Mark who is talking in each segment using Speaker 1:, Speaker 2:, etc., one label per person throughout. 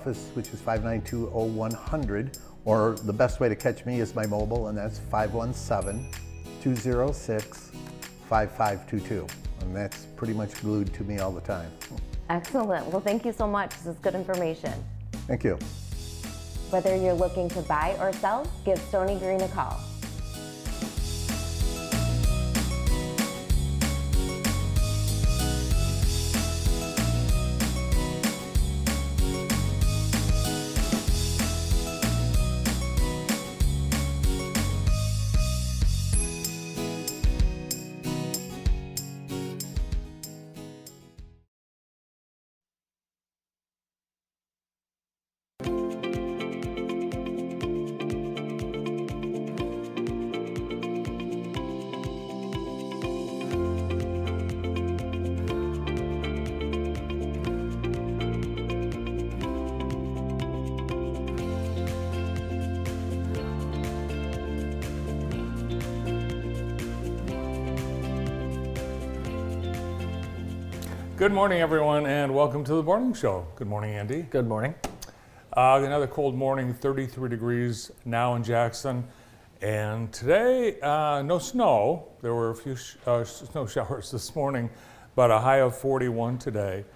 Speaker 1: office, which is 592-0100, or the best way to catch me is my mobile, and that's 517-206-5522. And that's pretty much glued to me all the time.
Speaker 2: Excellent. Well, thank you so much. This is good information.
Speaker 1: Thank you.
Speaker 2: Whether you're looking to buy or sell, give Stony Green a call.
Speaker 3: Good morning, everyone, and welcome to the morning show. Good morning, Andy.
Speaker 4: Good morning.
Speaker 3: Another cold morning, 33 degrees now in Jackson. And today, no snow. There were a few snow showers this morning, but a high of 41 today.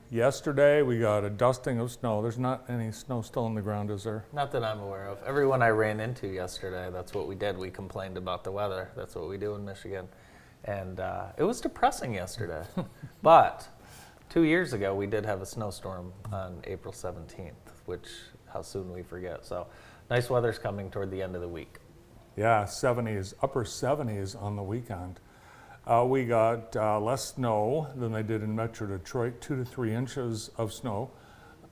Speaker 3: Yesterday, we got a dusting of snow. There's not any snow still on the ground, is there?
Speaker 4: Not that I'm aware of. Everyone I ran into yesterday, that's what we did. We complained about the weather. That's what we do in Michigan. And it was depressing yesterday. But 2 years ago, we did have a snowstorm on April 17th, which how soon we forget. So nice weather's coming toward the end of the week.
Speaker 3: Yeah, 70s, upper 70s on the weekend. We got less snow than they did in Metro Detroit, 2 to 3 inches of snow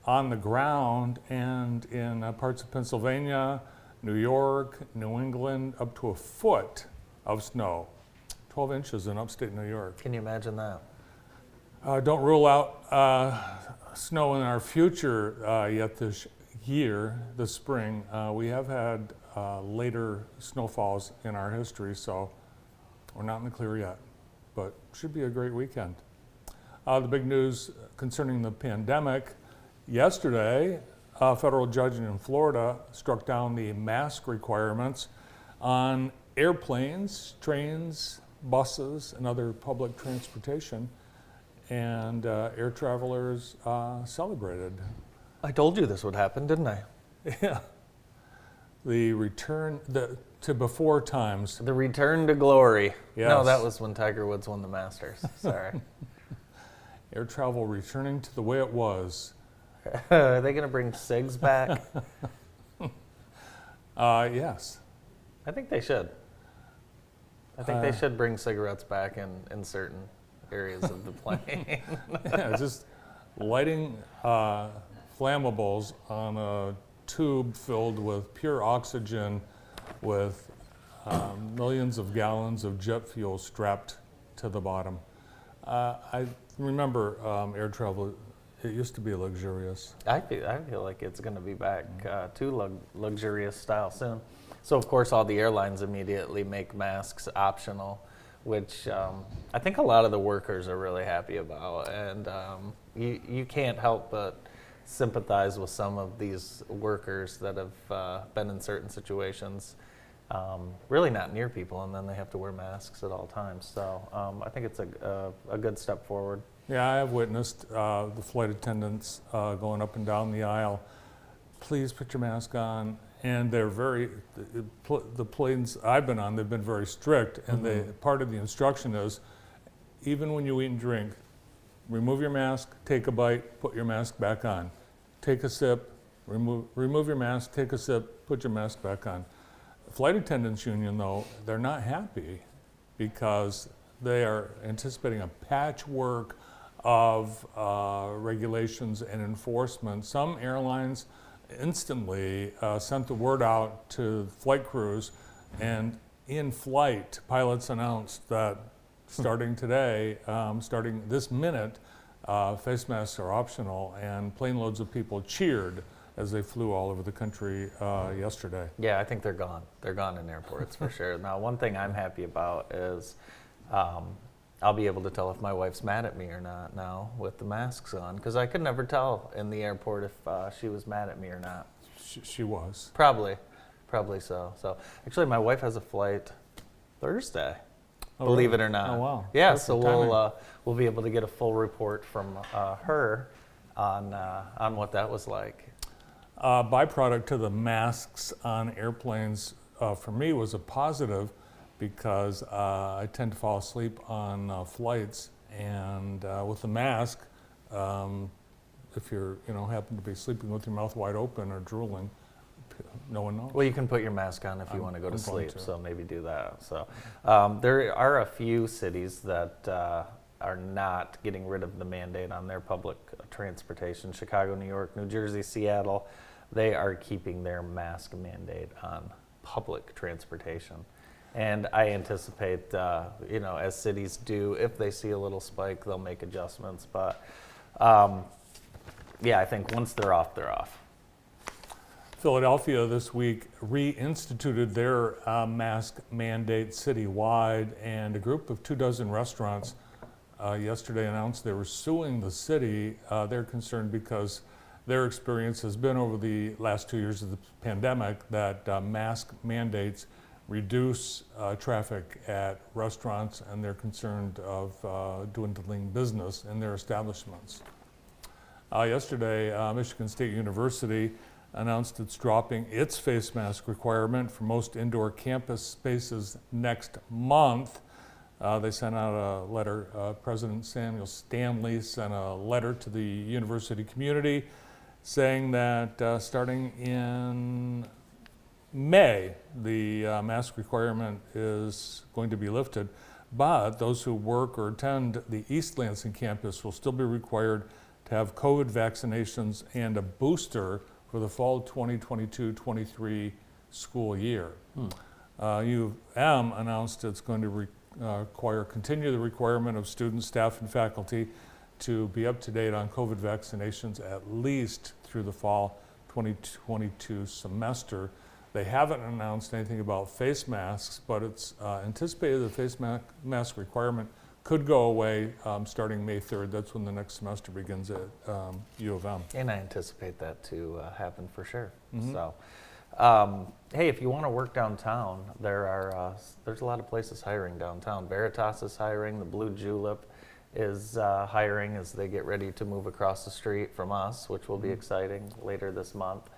Speaker 3: on the ground, and in parts of Pennsylvania, New York, New England, up to a foot of snow. 12 inches in upstate New York.
Speaker 4: Can you imagine that?
Speaker 3: Don't rule out snow in our future yet this year, this spring. We have had later snowfalls in our history, so we're not in the clear yet, but should be a great weekend. The big news concerning the pandemic, yesterday, a federal judge in Florida struck down the mask requirements on airplanes, trains, buses, and other public transportation. And air travelers celebrated.
Speaker 4: I told you this would happen, didn't I?
Speaker 3: Yeah. The return to before times.
Speaker 4: The return to glory.
Speaker 3: Yes.
Speaker 4: No, that was when Tiger Woods won the Masters. Sorry.
Speaker 3: Air travel returning to the way it was.
Speaker 4: Are they going to bring cigs back?
Speaker 3: Yes.
Speaker 4: I think they should. I think they should bring cigarettes back in certain areas of the plane.
Speaker 3: Yeah, just lighting flammables on a tube filled with pure oxygen with millions of gallons of jet fuel strapped to the bottom. I remember air travel, it used to be luxurious.
Speaker 4: I feel like it's going to be back to luxurious style soon. So, of course, all the airlines immediately make masks optional, which I think a lot of the workers are really happy about. And you can't help but sympathize with some of these workers that have been in certain situations, really not near people, and then they have to wear masks at all times. So I think it's a good step forward.
Speaker 3: Yeah, I have witnessed the flight attendants going up and down the aisle. Please put your mask on. And they're the planes I've been on, they've been very strict. And part of the instruction is, even when you eat and drink, remove your mask, take a bite, put your mask back on. Take a sip, remove your mask, take a sip, put your mask back on. The Flight Attendants Union, though, they're not happy because they are anticipating a patchwork of regulations and enforcement. Some airlines instantly sent the word out to flight crews, and in flight, pilots announced that starting today, starting this minute, face masks are optional, and plane loads of people cheered as they flew all over the country yesterday.
Speaker 4: Yeah, I think they're gone. They're gone in airports for sure. Now, one thing I'm happy about is I'll be able to tell if my wife's mad at me or not now with the masks on, because I could never tell in the airport if she was mad at me or not.
Speaker 3: She was.
Speaker 4: Probably so. So actually, my wife has a flight Thursday.
Speaker 3: Oh,
Speaker 4: Believe
Speaker 3: really?
Speaker 4: it or not.
Speaker 3: Oh, wow.
Speaker 4: Yeah,
Speaker 3: Perfect
Speaker 4: so
Speaker 3: timing.
Speaker 4: we'll be able to get a full report from her on what that was like.
Speaker 3: Byproduct to the masks on airplanes for me was a positive because I tend to fall asleep on flights, and with the mask, if you're happen to be sleeping with your mouth wide open or drooling, no one knows.
Speaker 4: Well, you can put your mask on if you want to go to
Speaker 3: I'm going
Speaker 4: sleep,
Speaker 3: to.
Speaker 4: so maybe do that. So there are a few cities that are not getting rid of the mandate on their public transportation. Chicago, New York, New Jersey, Seattle, they are keeping their mask mandate on public transportation. And I anticipate, as cities do, if they see a little spike, they'll make adjustments. But I think once they're off, they're off.
Speaker 3: Philadelphia this week reinstituted their mask mandate citywide, and a group of 24 restaurants yesterday announced they were suing the city. They're concerned because their experience has been over the last 2 years of the pandemic that mask mandates reduce traffic at restaurants, and they're concerned of dwindling business in their establishments. Yesterday, Michigan State University announced it's dropping its face mask requirement for most indoor campus spaces next month. They sent out a letter. President Samuel Stanley sent a letter to the university community saying that starting in May, the mask requirement is going to be lifted, but those who work or attend the East Lansing campus will still be required to have COVID vaccinations and a booster for the fall 2022-23 school year. U of M announced it's going to continue the requirement of students, staff, and faculty to be up to date on COVID vaccinations at least through the fall 2022 semester. They haven't announced anything about face masks, but it's anticipated the face mask requirement could go away starting May 3rd. That's when the next semester begins at U of M.
Speaker 4: And I anticipate that to happen for sure.
Speaker 3: Mm-hmm.
Speaker 4: So, hey, if you want to work downtown, there's a lot of places hiring downtown. Veritas is hiring. The Blue Julep is hiring as they get ready to move across the street from us, which will be exciting later this month.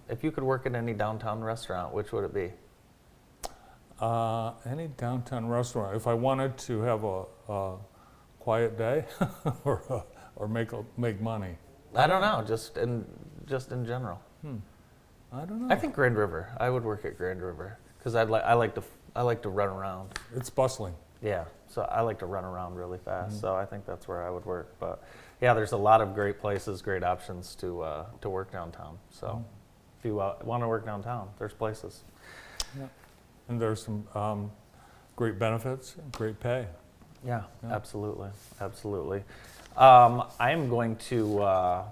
Speaker 4: If you could work at any downtown restaurant, which would it be?
Speaker 3: Any downtown restaurant. If I wanted to have a quiet day or make money.
Speaker 4: I don't know, just in general.
Speaker 3: I don't know.
Speaker 4: I think Grand River. I would work at Grand River because I like to run around.
Speaker 3: It's bustling.
Speaker 4: Yeah, so I like to run around really fast. So I think that's where I would work. But yeah, there's a lot of great places, great options to work downtown. So if you want to work downtown, there's places.
Speaker 3: Yeah. And there's some great benefits, great pay.
Speaker 4: Yeah, absolutely. I'm going to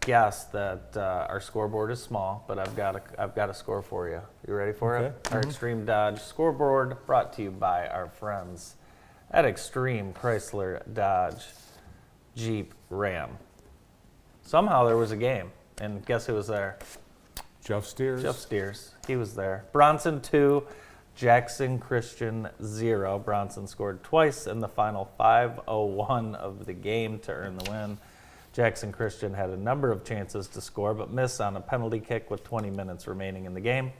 Speaker 4: guess that our scoreboard is small, but I've got a score for you. You ready for it? Our Extreme Dodge scoreboard, brought to you by our friends at Extreme Chrysler Dodge Jeep Ram. Somehow there was a game, and guess who was there?
Speaker 3: Jeff Steers.
Speaker 4: Jeff Steers. He was there. Bronson 2, Jackson Christian 0. Bronson scored twice in the final 5:01 of the game to earn the win. Jackson Christian had a number of chances to score, but missed on a penalty kick with 20 minutes remaining in the game.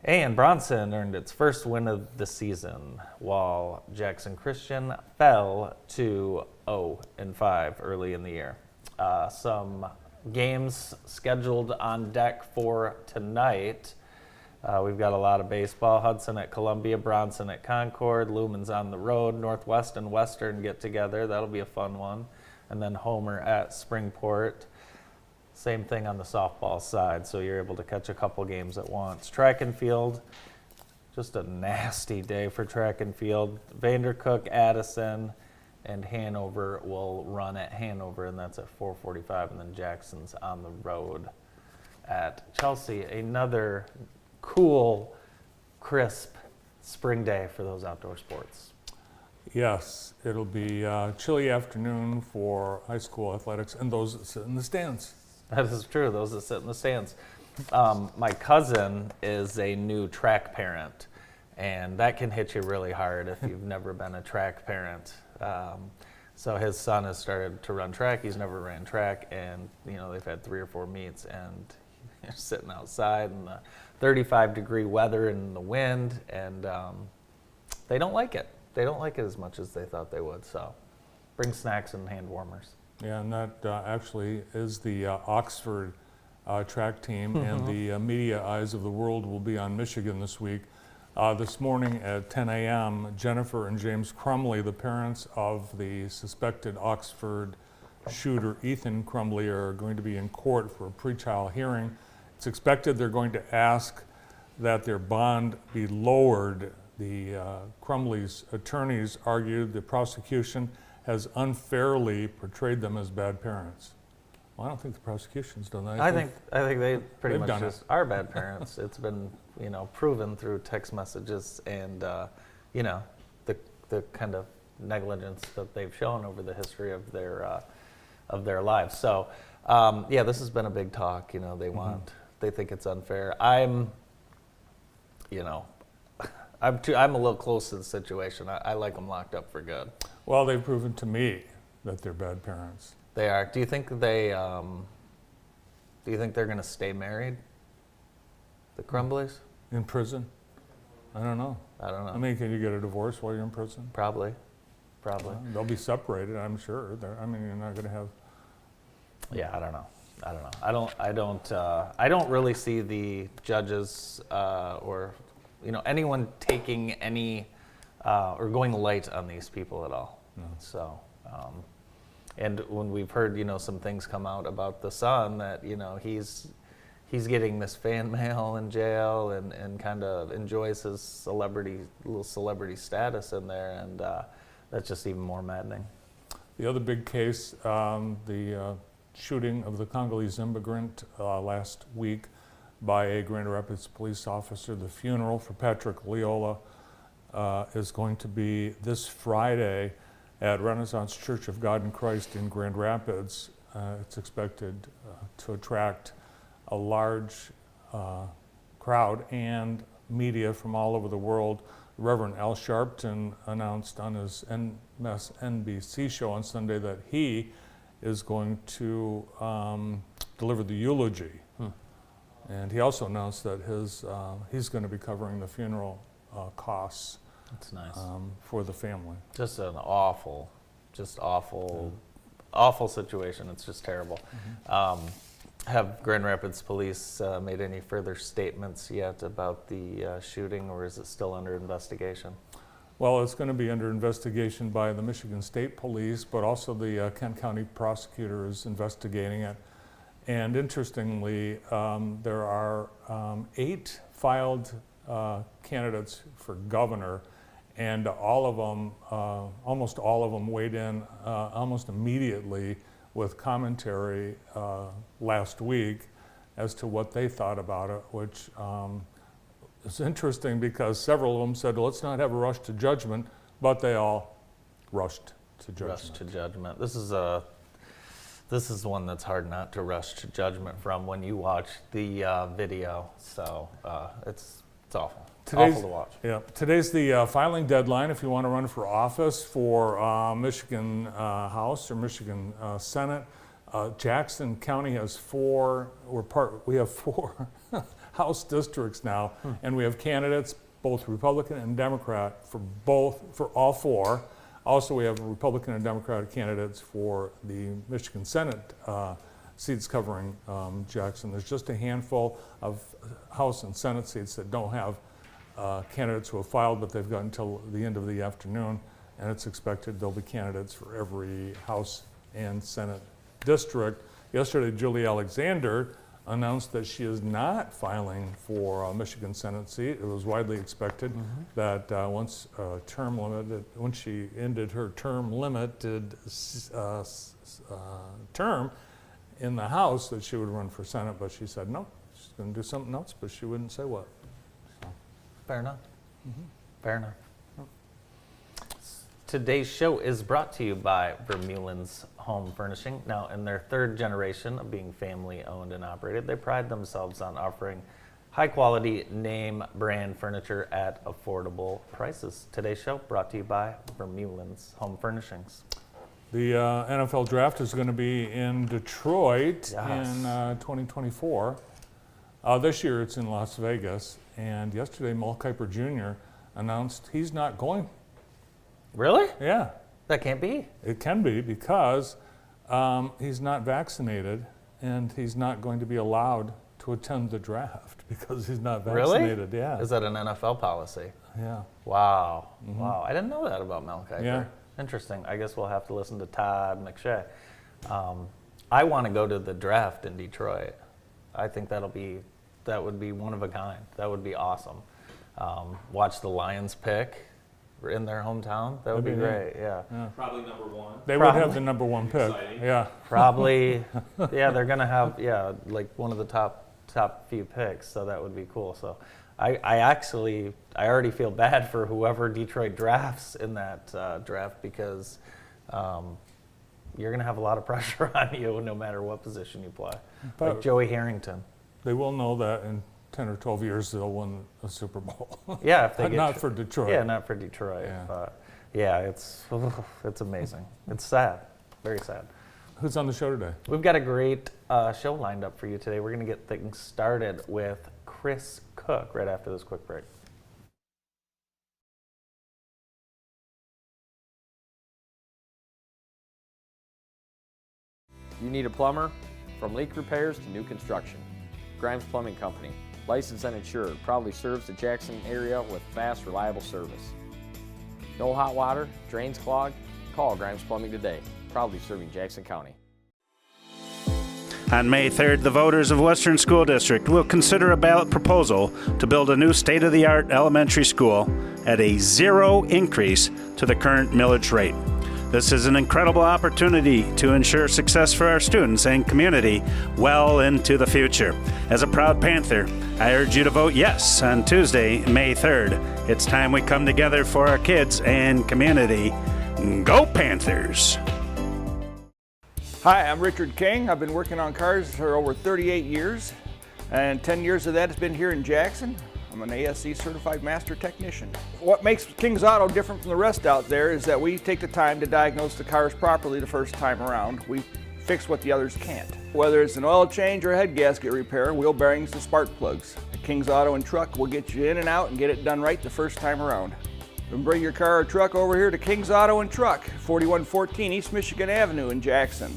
Speaker 4: And Bronson earned its first win of the season, while Jackson Christian fell to 0-5 early in the year. Some games scheduled on deck for tonight. We've got a lot of baseball. Hudson at Columbia, Bronson at Concord, Lumen's on the road, Northwest and Western get together. That'll be a fun one. And then Homer at Springport. Same thing on the softball side, so you're able to catch a couple games at once. Track and field, just a nasty day for track and field. Vandercook, Addison, and Hanover will run at Hanover, and that's at 4:45. And then Jackson's on the road at Chelsea. Another cool, crisp spring day for those outdoor sports.
Speaker 3: yes, it'll be a chilly afternoon for high school athletics and those that sit in the stands.
Speaker 4: That is true, those that sit in the stands. My cousin is a new track parent, and that can hit you really hard if you've never been a track parent. So his son has started to run track. He's never ran track, and they've had 3 or 4 meets, and they're sitting outside in the 35-degree weather and the wind, and they don't like it. They don't like it as much as they thought they would. So bring snacks and hand warmers.
Speaker 3: Yeah, and that actually is the Oxford track team, and the media eyes of the world will be on Michigan this week. This morning at 10 a.m., Jennifer and James Crumley, the parents of the suspected Oxford shooter Ethan Crumley, are going to be in court for a pretrial hearing. It's expected they're going to ask that their bond be lowered. The Crumley's attorneys argued the prosecution has unfairly portrayed them as bad parents. Well, I don't think the prosecution's done that.
Speaker 4: I think they pretty
Speaker 3: They've
Speaker 4: much
Speaker 3: done
Speaker 4: just are bad parents. It's been proven through text messages and the kind of negligence that they've shown over the history of their lives. So this has been a big talk. They think it's unfair. I'm a little close to the situation. I like them locked up for good.
Speaker 3: Well, they've proven to me that they're bad parents.
Speaker 4: They are. Do you think they're going to stay married? The Crumbleys?
Speaker 3: In prison? I don't know.
Speaker 4: I don't know.
Speaker 3: I mean, can you get a divorce while you're in prison?
Speaker 4: Probably.
Speaker 3: They'll be separated, I'm sure. You're not going to have.
Speaker 4: Yeah, I don't know. I don't really see the judges or anyone taking any or going light on these people at all.
Speaker 3: No.
Speaker 4: So, and when we've heard some things come out about the son that he's getting this fan mail in jail and kind of enjoys his little celebrity status in there, and that's just even more maddening.
Speaker 3: The other big case, the shooting of the Congolese immigrant last week by a Grand Rapids police officer. The funeral for Patrick Leola is going to be this Friday at Renaissance Church of God in Christ in Grand Rapids. It's expected to attract a large crowd and media from all over the world. Reverend Al Sharpton announced on his MSNBC show on Sunday that he is going to deliver the eulogy. And he also announced that he's going to be covering the funeral costs.
Speaker 4: That's nice.
Speaker 3: For the family.
Speaker 4: Just an awful situation. It's just terrible. Have Grand Rapids Police made any further statements yet about the shooting, or is it still under investigation?
Speaker 3: Well, it's going to be under investigation by the Michigan State Police, but also the Kent County prosecutor is investigating it. And interestingly, there are 8 filed candidates for governor, and all of them, almost all of them weighed in almost immediately with commentary last week as to what they thought about it, which is interesting because several of them said, well, let's not have a rush to judgment, but they all rushed to judgment.
Speaker 4: Rush to judgment. This is one that's hard not to rush to judgment from when you watch the video. So it's awful. Awful to watch.
Speaker 3: Yeah, today's the filing deadline if you want to run for office for Michigan House or Michigan Senate. Jackson County has 4. We have 4 House districts now, and we have candidates, both Republican and Democrat, for all 4. Also, we have Republican and Democratic candidates for the Michigan Senate seats covering Jackson. There's just a handful of House and Senate seats that don't have candidates who have filed, but they've got until the end of the afternoon, and it's expected there'll be candidates for every House and Senate district. Yesterday, Julie Alexander announced that she is not filing for a Michigan Senate seat. It was widely expected that once she ended her term-limited term in the House, that she would run for Senate, but she said no, she's going to do something else, but she wouldn't say what.
Speaker 4: Fair enough. Fair enough. Today's show is brought to you by Vermeulen's Home Furnishing. Now, in their third generation of being family owned and operated, they pride themselves on offering high quality name brand furniture at affordable prices. Today's show brought to you by Vermeulen's Home Furnishings.
Speaker 3: The NFL draft is going to be in Detroit
Speaker 4: Yes.
Speaker 3: in 2024. This year it's in Las Vegas. And yesterday, Mel Kiper Jr. announced he's not going.
Speaker 4: Really?
Speaker 3: Yeah,
Speaker 4: That can't be.
Speaker 3: it can be because he's not vaccinated and he's not going to be allowed to attend the draft because he's not
Speaker 4: Really?
Speaker 3: vaccinated. Yeah.
Speaker 4: Is that an NFL policy?
Speaker 3: Yeah.
Speaker 4: Wow. Wow. I didn't know that about Mel Kiper.
Speaker 3: Yeah.
Speaker 4: Interesting. I guess we'll have to listen to Todd McShay. I want to go to the draft in Detroit. I think that would be one of a kind. That would be awesome. Watch the Lions pick in their hometown. That would be
Speaker 3: That'd be
Speaker 4: great. Yeah.
Speaker 5: Probably number one.
Speaker 3: They would have the number one pick.
Speaker 5: Exciting.
Speaker 3: Yeah.
Speaker 4: Probably. Yeah, they're gonna have like one of the top few picks. So that would be cool. So I already feel bad for whoever Detroit drafts in that draft because you're going to have a lot of pressure on you no matter what position you play.
Speaker 3: But-
Speaker 4: like Joey Harrington.
Speaker 3: They will know that in 10 or 12 years they'll win a Super Bowl.
Speaker 4: Yeah, if they get
Speaker 3: Not for Detroit.
Speaker 4: Yeah, not for Detroit.
Speaker 3: Yeah.
Speaker 4: But yeah, it's amazing. It's sad. Very sad.
Speaker 3: Who's on the show today?
Speaker 4: We've got a great show lined up for you today. We're going to get things started with Chris Cook right after this quick break.
Speaker 6: You need a plumber? From leak repairs to new construction. Grimes Plumbing Company, licensed and insured, proudly serves the Jackson area with fast, reliable service. No hot water? Drains clogged? Call Grimes Plumbing today, proudly serving Jackson County.
Speaker 7: On May 3rd, the voters of Western School District will consider a ballot proposal to build a new state-of-the-art elementary school at a zero increase to the current millage rate. This is an incredible opportunity to ensure success for our students and community well into the future. As a proud Panther, I urge you to vote yes on Tuesday, May 3rd. It's time we come together for our kids and community. Go Panthers!
Speaker 8: Hi, I'm Richard King. I've been working on cars for over 38 years, and 10 years of that has been here in Jackson. I'm an ASC certified master technician. What makes King's Auto different from the rest out there is that we take the time to diagnose the cars properly the first time around. We fix what the others can't. Whether it's an oil change or a head gasket repair, wheel bearings to spark plugs. At King's Auto and Truck will get you in and out and get it done right the first time around. Then bring your car or truck over here to King's Auto and Truck, 4114 East Michigan Avenue in Jackson.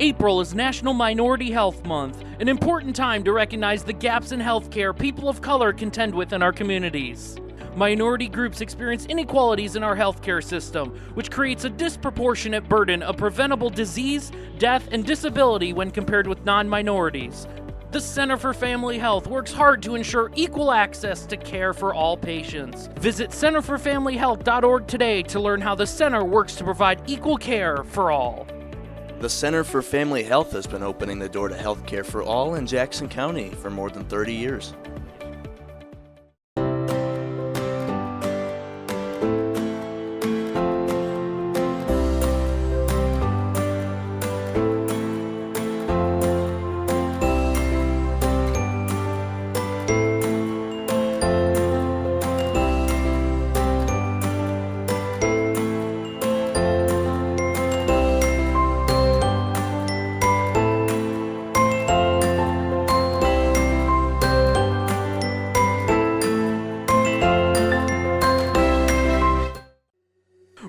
Speaker 9: April is National Minority Health Month, an important time to recognize the gaps in healthcare people of color contend with in our communities. Minority groups experience inequalities in our healthcare system, which creates a disproportionate burden of preventable disease, death, and disability when compared with non-minorities. The Center for Family Health works hard to ensure equal access to care for all patients. Visit centerforfamilyhealth.org today to learn how the center works to provide equal care for all.
Speaker 10: The Center for Family Health has been opening the door to health care for all in Jackson County for more than 30 years.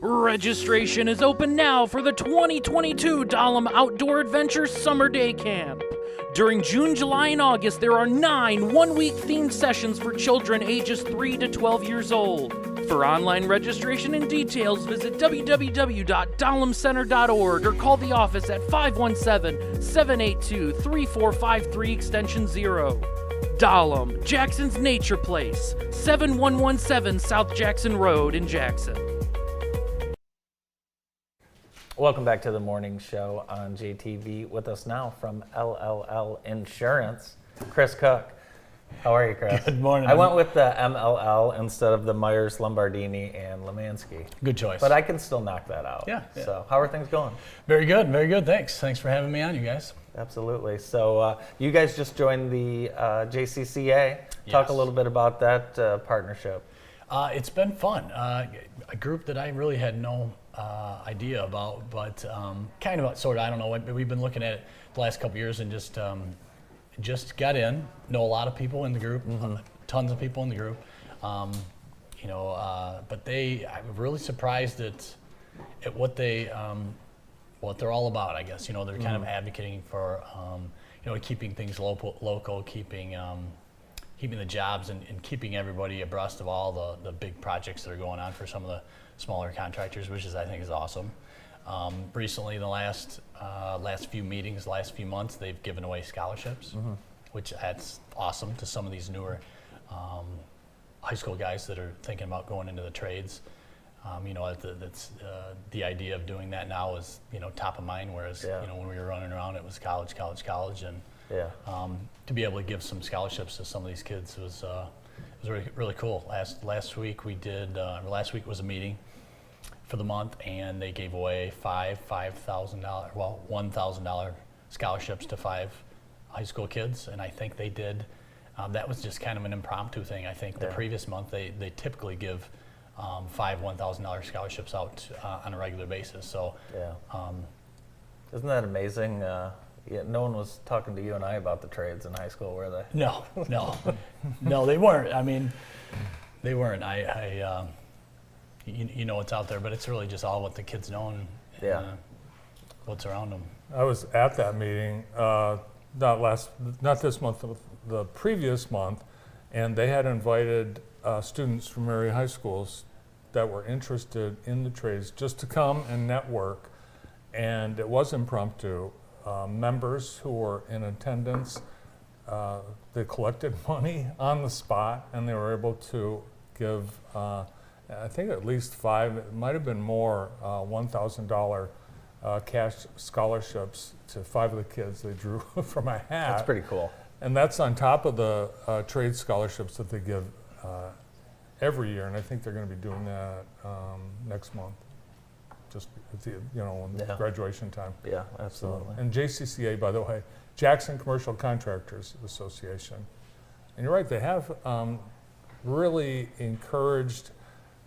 Speaker 9: Registration is open now for the 2022 Dahlem Outdoor Adventure Summer Day Camp. During June, July, and August, there are 9 one-week themed sessions for children ages 3 to 12 years old. For online registration and details, visit www.dahlemcenter.org or call the office at 517-782-3453 extension 0. Dahlem, Jackson's Nature Place, 7117 South Jackson Road in Jackson.
Speaker 4: Welcome back to the morning show on JTV. With us now from LLL Insurance, Chris Cook. How are you, Chris?
Speaker 5: Good morning.
Speaker 4: I went with the MLL instead of the Myers, Lombardini, and Lemansky.
Speaker 5: Good choice.
Speaker 4: But I can still knock that out.
Speaker 5: Yeah.
Speaker 4: So how are things going?
Speaker 5: Very good, very good. Thanks. Thanks for having me on, you guys.
Speaker 4: Absolutely. So you guys just joined the JCCA. Talk
Speaker 5: Yes.
Speaker 4: a little bit about that partnership.
Speaker 5: It's been fun. A group that I really had no idea about, but kind of, sort of, I don't know. We've been looking at it the last couple years and just got in. Know a lot of people in the group, tons of people in the group. But I'm really surprised at what they're all about. I guess they're kind of advocating for keeping things local, keeping the jobs and keeping everybody abreast of all the big projects that are going on for some of the smaller contractors, which I think is awesome. Recently, in the last few meetings, last few months, they've given away scholarships, which that's awesome to some of these newer high school guys that are thinking about going into the trades. That's the idea of doing that now is top of mind, whereas when we were running around, it was college, and to be able to give some scholarships to some of these kids was really, really cool. Last week we did. Last week was a meeting for the month, and they gave away $1,000 scholarships to 5 high school kids, and I think they did. That was just kind of an impromptu thing. I think the previous month they typically give 5 $1,000 scholarships out on a regular basis. So
Speaker 4: Isn't that amazing? No one was talking to you and I about the trades in high school, were they?
Speaker 5: No, they weren't. I mean, they weren't. It's out there, but it's really just all what the kids know and what's around them.
Speaker 3: I was at that meeting, not this month, the previous month, and they had invited students from area high schools that were interested in the trades just to come and network, and it was impromptu. Members who were in attendance, they collected money on the spot, and they were able to give, I think at least 5, it might have been more, $1,000 cash scholarships to 5 of the kids they drew from a hat.
Speaker 4: That's pretty cool.
Speaker 3: And that's on top of the trade scholarships that they give every year, and I think they're going to be doing that next month, just at the, graduation time.
Speaker 4: Yeah, absolutely.
Speaker 3: So, and JCCA, by the way, Jackson Commercial Contractors Association. And you're right, they have really encouraged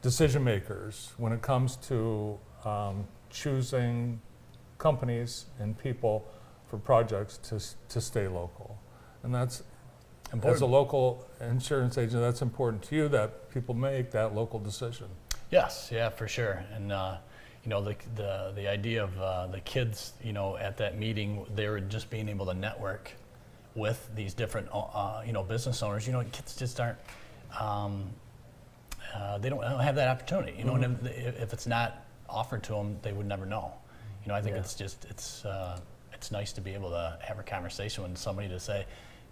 Speaker 3: decision makers when it comes to choosing companies and people for projects to stay local. And that's, as a local insurance agent, that's important to you that people make that local decision.
Speaker 5: Yes, yeah, for sure. And the idea of the kids, at that meeting, they were just being able to network with these different, business owners. Kids just aren't, they don't have that opportunity. And if it's not offered to them, they would never know. I think it's nice to be able to have a conversation with somebody to say,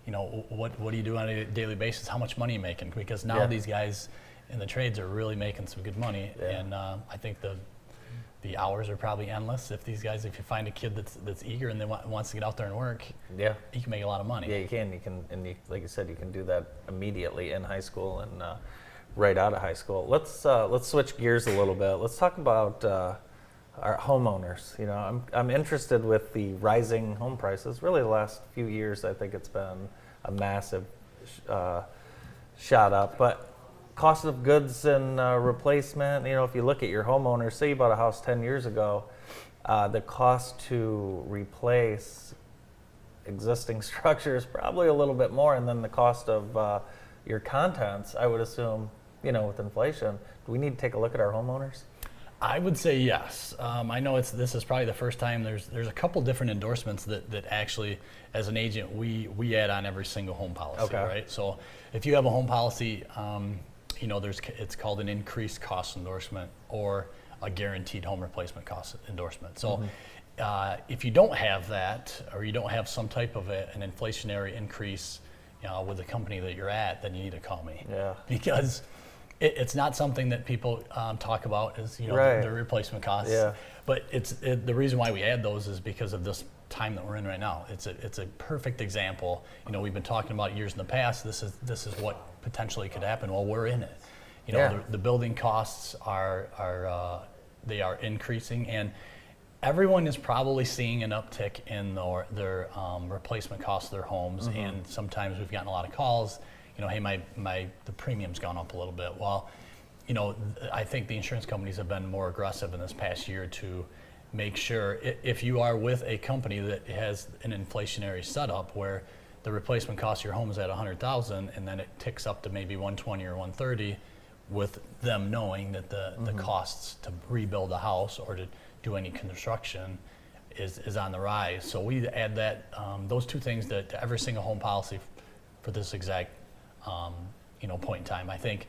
Speaker 5: what do you do on a daily basis? How much money are you making? Because now these guys in the trades are really making some good money, and I think the hours are probably endless. If you find a kid that's eager and wants to get out there and work, you can make a lot of money.
Speaker 4: Yeah, you can, and like you said, you can do that immediately in high school and right out of high school. Let's switch gears a little bit. Let's talk about our homeowners. I'm interested with the rising home prices. Really, the last few years, I think it's been a massive shot up. But cost of goods and replacement. If you look at your homeowner, say you bought a house 10 years ago, the cost to replace existing structure is probably a little bit more, and then the cost of your contents, I would assume, with inflation. Do we need to take a look at our homeowners?
Speaker 5: I would say yes. I know this is probably the first time there's a couple different endorsements that actually, as an agent, we add on every single home policy, right? So if you have a home policy, it's called an increased cost endorsement or a guaranteed home replacement cost endorsement. So if you don't have that, or you don't have some type of an inflationary increase with the company that you're at, then you need to call me.
Speaker 4: Yeah.
Speaker 5: Because it's not something that people talk about as the replacement costs.
Speaker 4: Yeah.
Speaker 5: But the reason why we add those is because of this time that we're in right now. It's a perfect example. You know, we've been talking about years in the past. This is what potentially could happen. Well, we're in it. You know, the building costs are increasing, and everyone is probably seeing an uptick in their replacement costs of their homes. And sometimes we've gotten a lot of calls. You know, hey, the premium's gone up a little bit. Well, you know, I think the insurance companies have been more aggressive in this past year to make sure if you are with a company that has an inflationary setup where the replacement cost of your home is at $100,000 and then it ticks up to maybe $120 or $130, with them knowing that the costs to rebuild a house or to do any construction is on the rise. So we add that those two things to every single home policy for this exact you know, point in time. I think,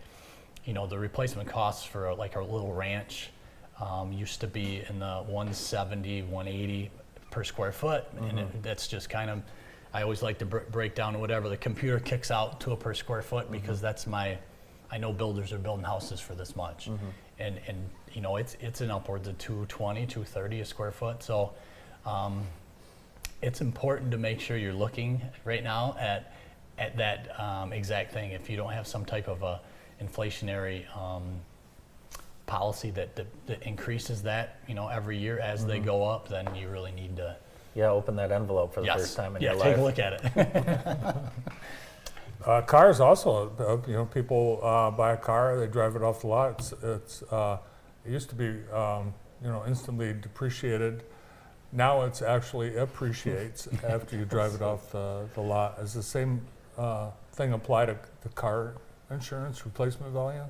Speaker 5: you know, the replacement costs for like a little ranch used to be in the 170, 180 per square foot, and that's just kind of, I always like to break down whatever the computer kicks out to a per square foot, because that's I know builders are building houses for this much, and you know, it's an upwards of 220, 230 a square foot. So it's important to make sure you're looking right now at that exact thing. If you don't have some type of a inflationary policy that increases that, you know, every year as they go up, then you really need to
Speaker 4: open that envelope for the first time in your life.
Speaker 5: Take a look at it.
Speaker 3: Cars also, you know, people buy a car, they drive it off the lot. It used to be, you know, instantly depreciated. Now it's actually appreciates after you drive it off the lot. Is the same thing apply to the car insurance replacement value?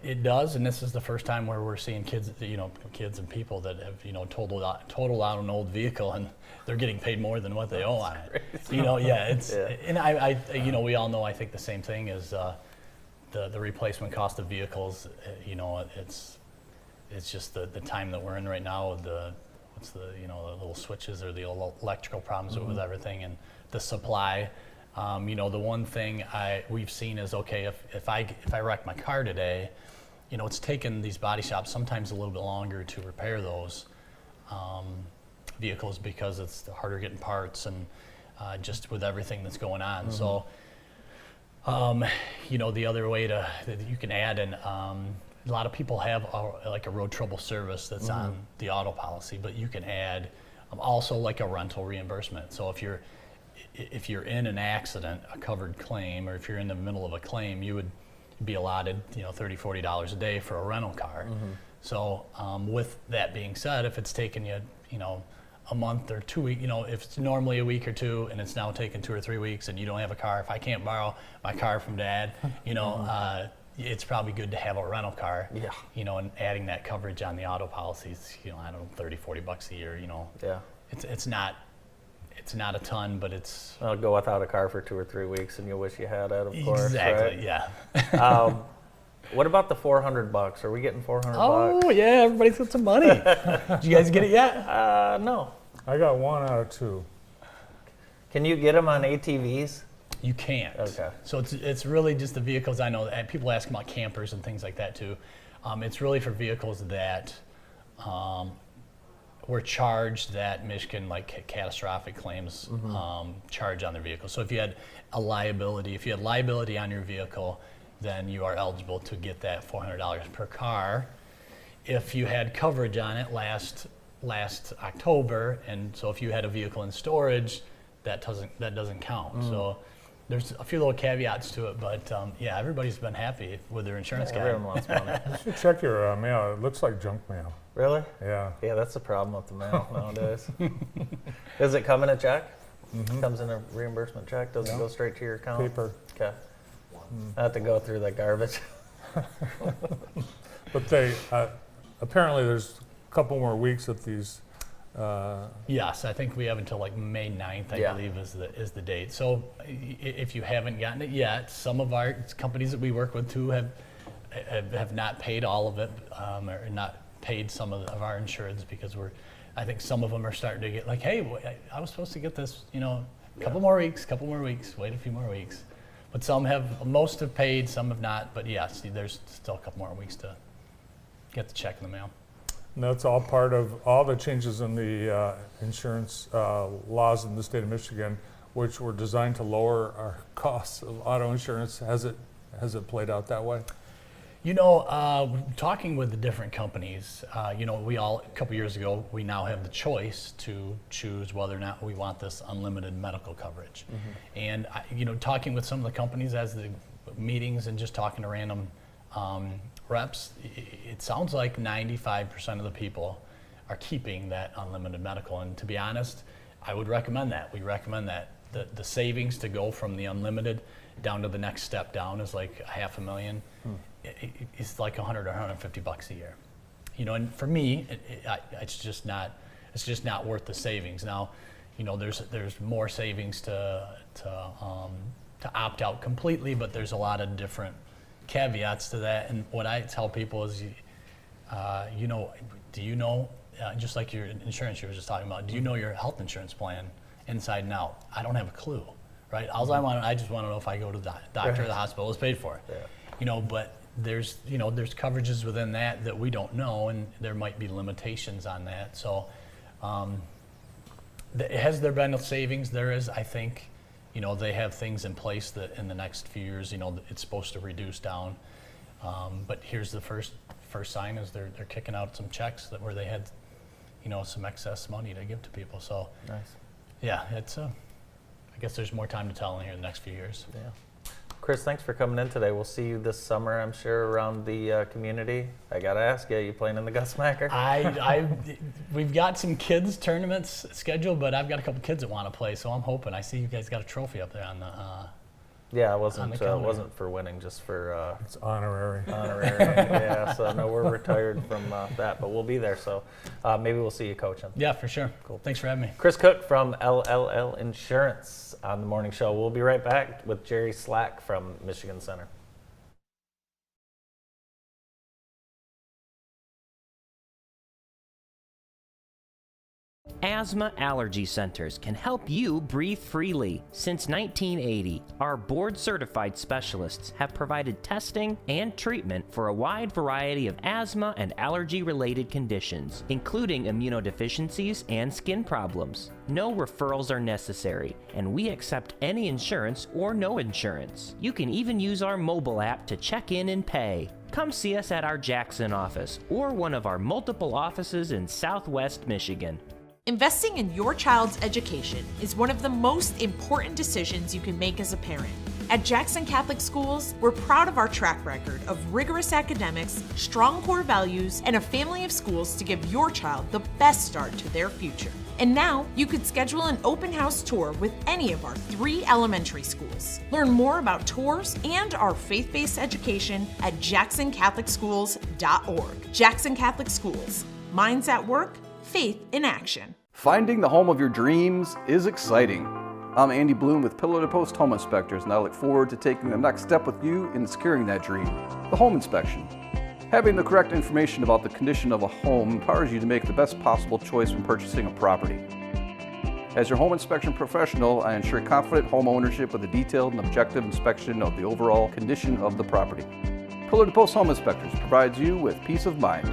Speaker 5: It does, and this is the first time where we're seeing kids, you know, kids and people that have, you know, totaled out an old vehicle, and they're getting paid more than what they owe on it. You know, and I you know, we all know, I think the same thing is the replacement cost of vehicles. You know, it's just the time that we're in right now. What's the, you know, the little switches or the electrical problems with everything, and the supply. You know, the one thing we've seen is, okay, if I wreck my car today, you know, it's taken these body shops sometimes a little bit longer to repair those vehicles, because it's harder getting parts, and just with everything that's going on. So, you know, the other way that you can add in, a lot of people have like a road trouble service that's on the auto policy, but you can add also like a rental reimbursement. So if you're in an accident, a covered claim, or if you're in the middle of a claim, you would be allotted, you know, $30, $40 a day for a rental car. So with that being said, if it's taken you, you know, a month or 2 weeks, you know, if it's normally a week or two and it's now taken 2 or 3 weeks and you don't have a car, if I can't borrow my car from Dad, you know, it's probably good to have a rental car, you know, and adding that coverage on the auto policies, you know, I don't know, 30, 40 bucks a year, you know. It's not a ton, but it's...
Speaker 4: I'll go without a car for 2 or 3 weeks and you'll wish you had it, of course.
Speaker 5: Exactly,
Speaker 4: right? What about the $400? Are we getting $400?
Speaker 5: Oh, yeah, everybody's got some money. Did you guys get it yet?
Speaker 4: No.
Speaker 3: I got 1 out of 2.
Speaker 4: Can you get them on ATVs?
Speaker 5: You can't.
Speaker 4: Okay.
Speaker 5: So it's really just the vehicles. I know that people ask about campers and things like that too. It's really for vehicles that were charged that Michigan, like catastrophic claims, charge on their vehicle. So if you had liability on your vehicle, then you are eligible to get that $400 per car. If you had coverage on it last October, and so if you had a vehicle in storage, that doesn't count. So there's a few little caveats to it, but yeah, everybody's been happy with their insurance guy.
Speaker 4: Everyone wants money.
Speaker 3: You should check your mail. It looks like junk mail.
Speaker 4: Really?
Speaker 3: Yeah.
Speaker 4: Yeah, that's the problem with the mail nowadays. Does it come in a check? Comes in a reimbursement check? Does it go straight to your account?
Speaker 3: Paper.
Speaker 4: Okay. I have to go through that garbage.
Speaker 3: But they apparently there's a couple more weeks of these.
Speaker 5: Yes, I think we have until like May 9th, I believe, is the date. So if you haven't gotten it yet, some of our companies that we work with too have not paid all of it, or not paid some of our insureds, because I think some of them are starting to get like, hey, I was supposed to get this, you know, a couple more weeks, wait a few more weeks. But most have paid, some have not. But yes, there's still a couple more weeks to get the check in the mail.
Speaker 3: And that's all part of all the changes in the insurance laws in the state of Michigan, which were designed to lower our costs of auto insurance. Has it played out that way?
Speaker 5: You know, talking with the different companies, you know, a couple years ago, we now have the choice to choose whether or not we want this unlimited medical coverage. And, you know, talking with some of the companies as the meetings and just talking to random reps, it sounds like 95% of the people are keeping that unlimited medical. And to be honest, I would recommend that. We recommend that. The savings to go from the unlimited down to the next step down is like $500,000. It's like $100 or $150 a year. You know, and for me, it's just not worth the savings. Now, you know, there's more savings to opt out completely, but there's a lot of different caveats to that. And what I tell people is, you know, do you know, just like your insurance you were just talking about, do you know your health insurance plan inside and out? I don't have a clue, right? I just want to know if I go to the doctor or the hospital is paid for. Yeah. You know, but there's coverages within that we don't know, and there might be limitations on that. So, has there been a savings? There is, I think. You know, they have things in place that in the next few years, you know, it's supposed to reduce down. But here's the first sign is they're kicking out some checks where they had, you know, some excess money to give to people. So,
Speaker 4: nice.
Speaker 5: Yeah, it's I guess there's more time to tell in here the next few years.
Speaker 4: Yeah. Chris, thanks for coming in today. We'll see you this summer, I'm sure, around the community. I got to ask you playing in the Gus Macker?
Speaker 5: We've got some kids tournaments scheduled, but I've got a couple kids that want to play, so I'm hoping. I see you guys got a trophy up there on the.
Speaker 4: Yeah, it wasn't for winning, just for.
Speaker 3: It's honorary.
Speaker 4: Honorary, yeah. So no, we're retired from that, but we'll be there. So maybe we'll see you coaching.
Speaker 5: Yeah, for sure. Cool. Thanks for having me.
Speaker 4: Chris Cook from LLL Insurance on the morning show. We'll be right back with Jerry Slack from Michigan Center.
Speaker 11: Asthma Allergy Centers can help you breathe freely. Since 1980, our board-certified specialists have provided testing and treatment for a wide variety of asthma and allergy-related conditions, including immunodeficiencies and skin problems. No referrals are necessary, and we accept any insurance or no insurance. You can even use our mobile app to check in and pay. Come see us at our Jackson office or one of our multiple offices in Southwest Michigan.
Speaker 12: Investing in your child's education is one of the most important decisions you can make as a parent. At Jackson Catholic Schools, we're proud of our track record of rigorous academics, strong core values, and a family of schools to give your child the best start to their future. And now, you could schedule an open house tour with any of our 3 elementary schools. Learn more about tours and our faith-based education at jacksoncatholicschools.org. Jackson Catholic Schools. Minds at work, faith in action.
Speaker 8: Finding the home of your dreams is exciting. I'm Andy Bloom with Pillar to Post Home Inspectors, and I look forward to taking the next step with you in securing that dream, the home inspection. Having the correct information about the condition of a home empowers you to make the best possible choice when purchasing a property. As your home inspection professional, I ensure confident home ownership with a detailed and objective inspection of the overall condition of the property. Pillar to Post Home Inspectors provides you with peace of mind.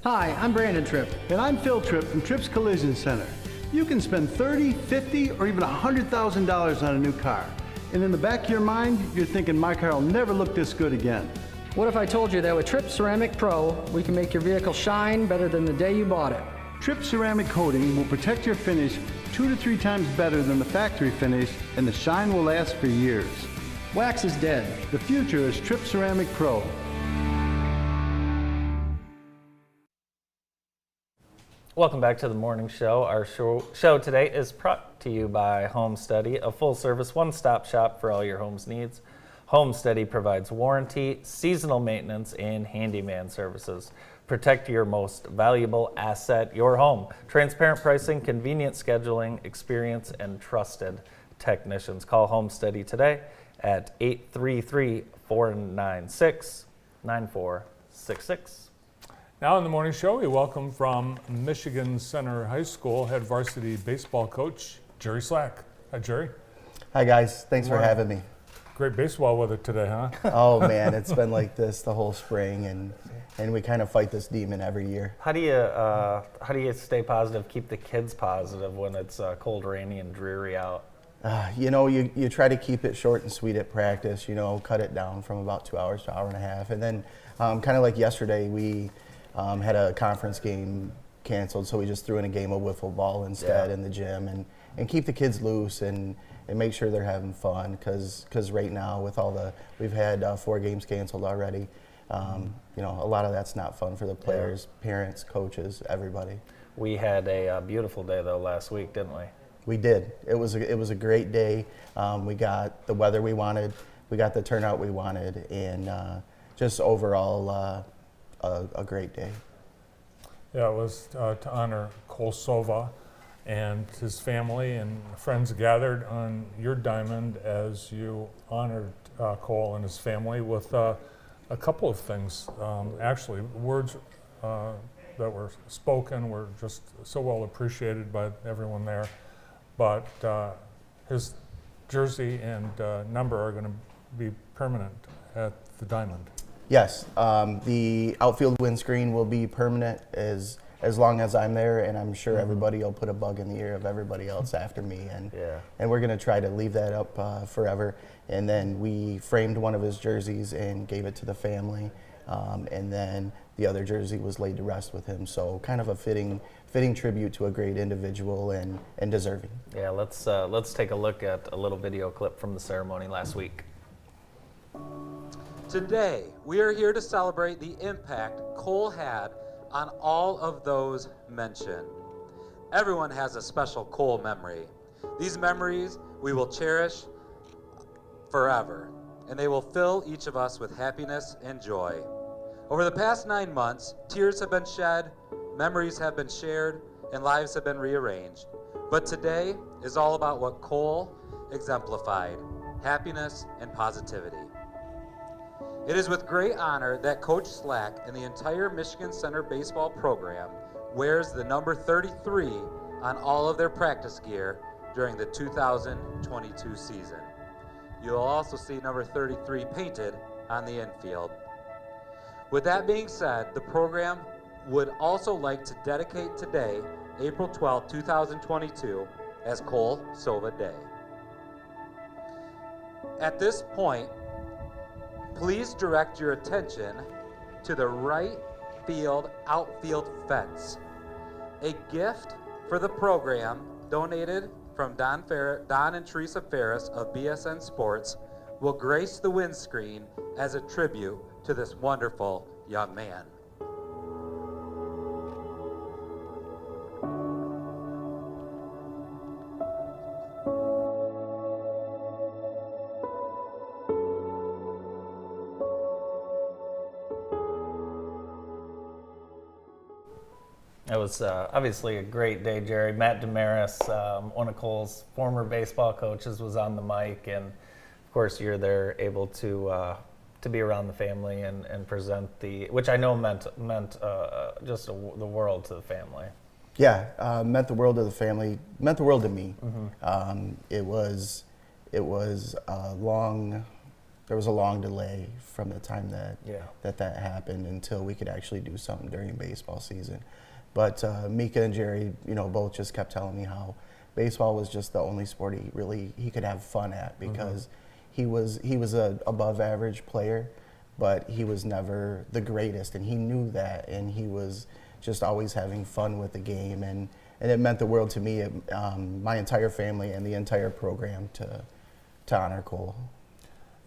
Speaker 13: Hi, I'm Brandon Tripp.
Speaker 14: And I'm Phil Tripp from Tripp's Collision Center. You can spend $30,000, $50,000, or even $100,000 on a new car. And in the back of your mind, you're thinking, my car will never look this good again.
Speaker 13: What if I told you that with Tripp Ceramic Pro, we can make your vehicle shine better than the day you bought it?
Speaker 14: Tripp Ceramic Coating will protect your finish 2 to 3 times better than the factory finish, and the shine will last for years.
Speaker 13: Wax is dead.
Speaker 14: The future is Tripp Ceramic Pro.
Speaker 4: Welcome back to the morning show. Our show today is brought to you by Home Study, a full-service one-stop shop for all your home's needs. Homesteady provides warranty, seasonal maintenance, and handyman services. Protect your most valuable asset, your home. Transparent pricing, convenient scheduling, experience, and trusted technicians. Call Homesteady today at 833-496-9466.
Speaker 3: Now in the morning show, we welcome from Michigan Center High School head varsity baseball coach, Jerry Slack. Hi, Jerry.
Speaker 15: Hi, guys. Thanks for having me.
Speaker 3: Great baseball weather today, huh?
Speaker 15: Oh, man, it's been like this the whole spring, and we kind of fight this demon every year.
Speaker 4: How do you stay positive, keep the kids positive when it's cold, rainy, and dreary out?
Speaker 15: You try to keep it short and sweet at practice, cut it down from about 2 hours to an hour and a half. And then kind of like yesterday, we had a conference game canceled, so we just threw in a game of wiffle ball instead in the gym and keep the kids loose and make sure they're having fun because right now with we've had 4 games canceled already. A lot of that's not fun for the players, parents, coaches, everybody.
Speaker 4: We had a beautiful day though last week, didn't we?
Speaker 15: We did. It was a great day. We got the weather we wanted, we got the turnout we wanted, and just overall a great day.
Speaker 3: Yeah, it was to honor Cole Sova and his family and friends gathered on your diamond as you honored Cole and his family with a couple of things. Actually, words that were spoken were just so well appreciated by everyone there. But his jersey and number are going to be permanent at the diamond.
Speaker 15: Yes, the outfield windscreen will be permanent as long as I'm there, and I'm sure everybody will put a bug in the ear of everybody else after me, and we're going to try to leave that up forever. And then we framed one of his jerseys and gave it to the family, and then the other jersey was laid to rest with him. So kind of a fitting tribute to a great individual and deserving.
Speaker 4: Yeah, let's take a look at a little video clip from the ceremony last week.
Speaker 16: Today, we are here to celebrate the impact Cole had on all of those mentioned. Everyone has a special Cole memory. These memories we will cherish forever, and they will fill each of us with happiness and joy. Over the past 9 months, tears have been shed, memories have been shared, and lives have been rearranged. But today is all about what Cole exemplified: happiness and positivity. It is with great honor that Coach Slack and the entire Michigan Center baseball program wears the number 33 on all of their practice gear during the 2022 season. You'll also see number 33 painted on the infield. With that being said, the program would also like to dedicate today, April 12, 2022, as Cole Sova Day. At this point, please direct your attention to the right field outfield fence. A gift for the program donated from Don and Teresa Ferris of BSN Sports will grace the windscreen as a tribute to this wonderful young man.
Speaker 4: It was obviously a great day, Jerry. Matt Damaris, one of Cole's former baseball coaches, was on the mic, and of course you're there able to be around the family and present which I know meant just the world to the family.
Speaker 15: Yeah, meant the world to the family, meant the world to me. It was a long, there was a long delay from the time that happened until we could actually do something during baseball season. But Mika and Jerry, both just kept telling me how baseball was just the only sport he could have fun at, because he was a above average player, but he was never the greatest, and he knew that, and he was just always having fun with the game, and it meant the world to me, my entire family and the entire program to honor Cole.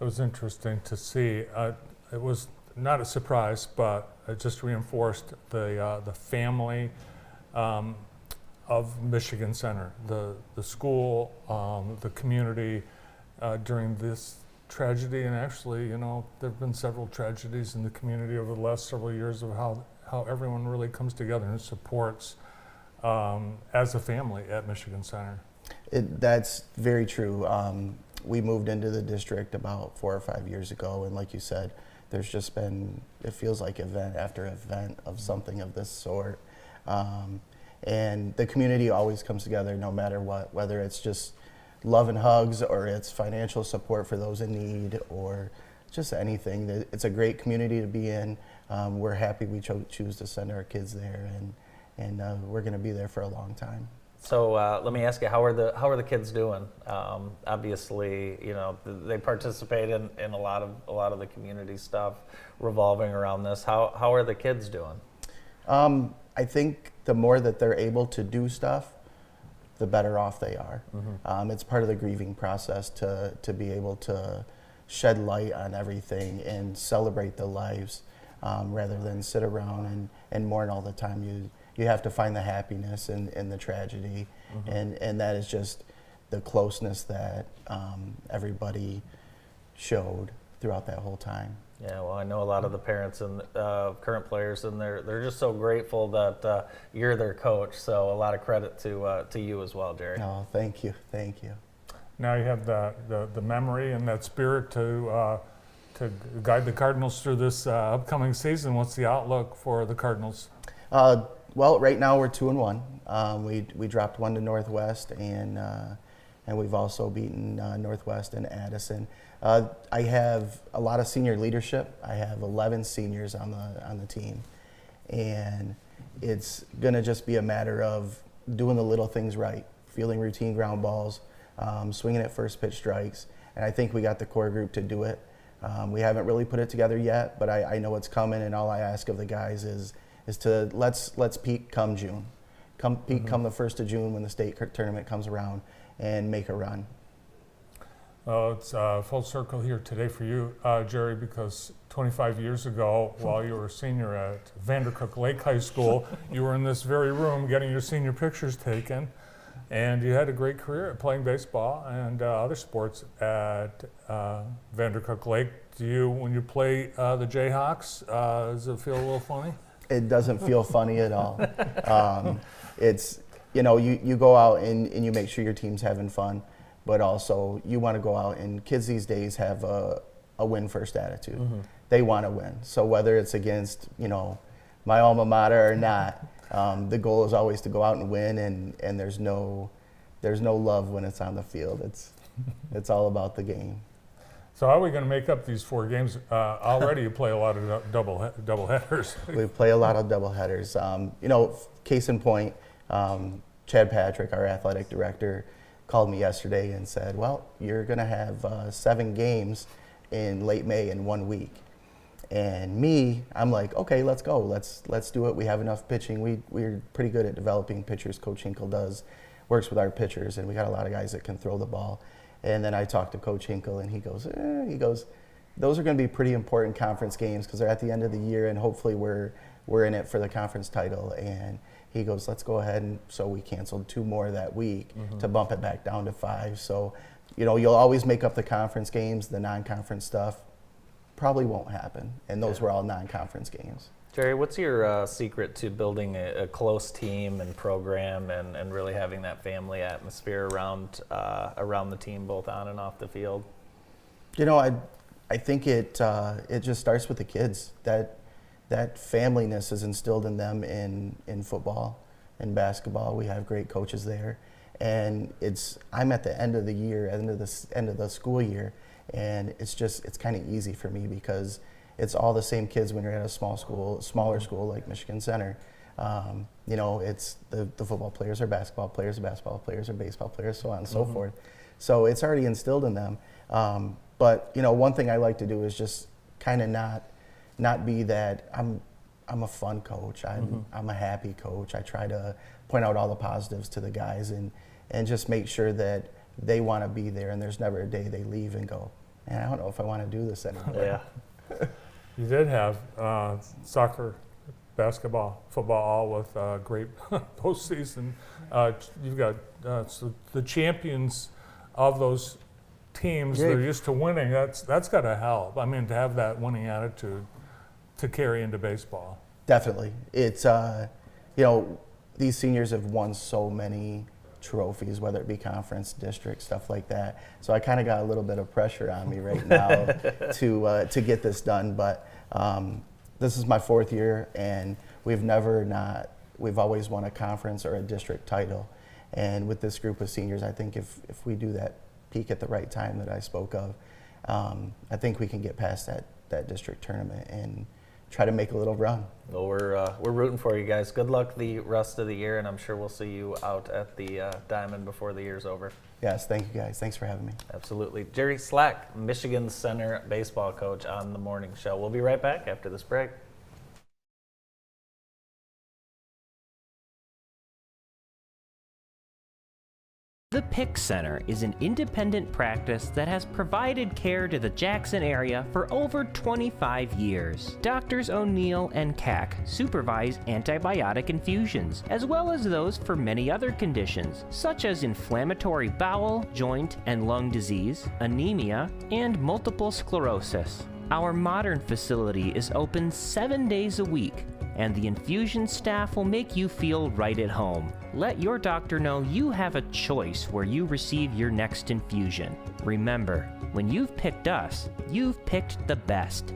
Speaker 3: It was interesting to see. It was not a surprise, but it just reinforced the family of Michigan Center, the school, the community during this tragedy, and actually, you know, there have been several tragedies in the community over the last several years of how everyone really comes together and supports as a family at Michigan Center.
Speaker 15: That's very true. We moved into the district about 4 or 5 years ago, and like you said, there's just been, it feels like event after event of something of this sort. And the community always comes together no matter what, whether it's just love and hugs or it's financial support for those in need or just anything. It's a great community to be in. We're happy we choose to send our kids there, and we're going to be there for a long time.
Speaker 4: So let me ask you, how are the kids doing? Obviously, you know, they participate in a lot of the community stuff revolving around this. How are the kids doing?
Speaker 15: I think the more that they're able to do stuff, the better off they are. It's part of the grieving process to be able to shed light on everything and celebrate the lives rather than sit around and mourn all the time. You have to find the happiness in the tragedy, and that is just the closeness that everybody showed throughout that whole time.
Speaker 4: Yeah, well, I know a lot of the parents and current players, and they're just so grateful that you're their coach. So a lot of credit to you as well, Jerry.
Speaker 15: Oh, thank you, thank you.
Speaker 3: Now you have the memory and that spirit to guide the Cardinals through this upcoming season. What's the outlook for the Cardinals?
Speaker 15: Well, right now we're 2-1. We dropped 1 to Northwest, and we've also beaten Northwest and Addison. I have a lot of senior leadership. I have 11 seniors on the team, and it's going to just be a matter of doing the little things right, fielding routine ground balls, swinging at first pitch strikes, and I think we got the core group to do it. We haven't really put it together yet, but I know it's coming, and all I ask of the guys is to let's peak come June. Peak come the 1st of June when the state tournament comes around and make a run.
Speaker 3: It's full circle here today for you, Jerry, because 25 years ago, while you were a senior at Vandercook Lake High School, you were in this very room getting your senior pictures taken, and you had a great career at playing baseball and other sports at Vandercook Lake. Do you, when you play the Jayhawks, does it feel a little funny?
Speaker 15: It doesn't feel funny at all. It's, you know, you go out and you make sure your team's having fun, but also you want to go out, and kids these days have a win first attitude. They want to win. So whether it's against, you know, my alma mater or not, the goal is always to go out and win, and there's no love when it's on the field. It's all about the game.
Speaker 3: So how are we going to make up these 4 games? Already you play a lot of double headers.
Speaker 15: We play a lot of double headers. You know, case in point, Chad Patrick, our athletic director, called me yesterday and said, well, you're going to have 7 games in late May in 1 week. And me, I'm like, okay, let's go. Let's do it. We have enough pitching. We're pretty good at developing pitchers. Coach Hinkle works with our pitchers, and we got a lot of guys that can throw the ball. And then I talked to Coach Hinkle, and he goes, those are going to be pretty important conference games because they're at the end of the year, and hopefully we're in it for the conference title. And he goes, let's go ahead, and so we canceled 2 more that week to bump it back down to 5. So, you know, you'll always make up the conference games. The non-conference stuff probably won't happen, and those were all non-conference games.
Speaker 4: Jerry, what's your secret to building a close team and program and really having that family atmosphere around the team, both on and off the field?
Speaker 15: You know, I think it just starts with the kids. That familyness is instilled in them in football and basketball. We have great coaches there, and I'm at the end of the year, end of the school year, and it's kind of easy for me because it's all the same kids when you're at a smaller school like Michigan Center. You know, it's the football players are basketball players, the basketball players are baseball players, so on and so forth. So it's already instilled in them. But you know, one thing I like to do is just kind of not be that I'm a fun coach. I'm a happy coach. I try to point out all the positives to the guys and just make sure that they want to be there, and there's never a day they leave and go, man, I don't know if I want to do this anymore.
Speaker 4: Yeah.
Speaker 3: You did have soccer, basketball, football, all with great postseason. You've got the champions of those teams,
Speaker 15: Yeah.
Speaker 3: they're used to winning. That's got to help. I mean, to have that winning attitude to carry into baseball.
Speaker 15: Definitely. It's, you know, these seniors have won so many trophies, whether it be conference, district, stuff like that. So I kind of got a little bit of pressure on me right now to get this done. But this is my 4th year, and we've always won a conference or a district title. And with this group of seniors, I think if we do that peak at the right time that I spoke of, I think we can get past that district tournament and try to make a little run.
Speaker 4: Well, we're rooting for you guys. Good luck the rest of the year, and I'm sure we'll see you out at the Diamond before the year's over.
Speaker 15: Yes, thank you guys. Thanks for having me.
Speaker 4: Absolutely. Jerry Slack, Michigan Center baseball coach on the morning show. We'll be right back after this break.
Speaker 11: The Pick Center is an independent practice that has provided care to the Jackson area for over 25 years. Doctors O'Neill and Cack supervise antibiotic infusions, as well as those for many other conditions, such as inflammatory bowel, joint, and lung disease, anemia, and multiple sclerosis. Our modern facility is open 7 days a week, and the infusion staff will make you feel right at home. Let your doctor know you have a choice where you receive your next infusion. Remember, when you've picked us, you've picked the best.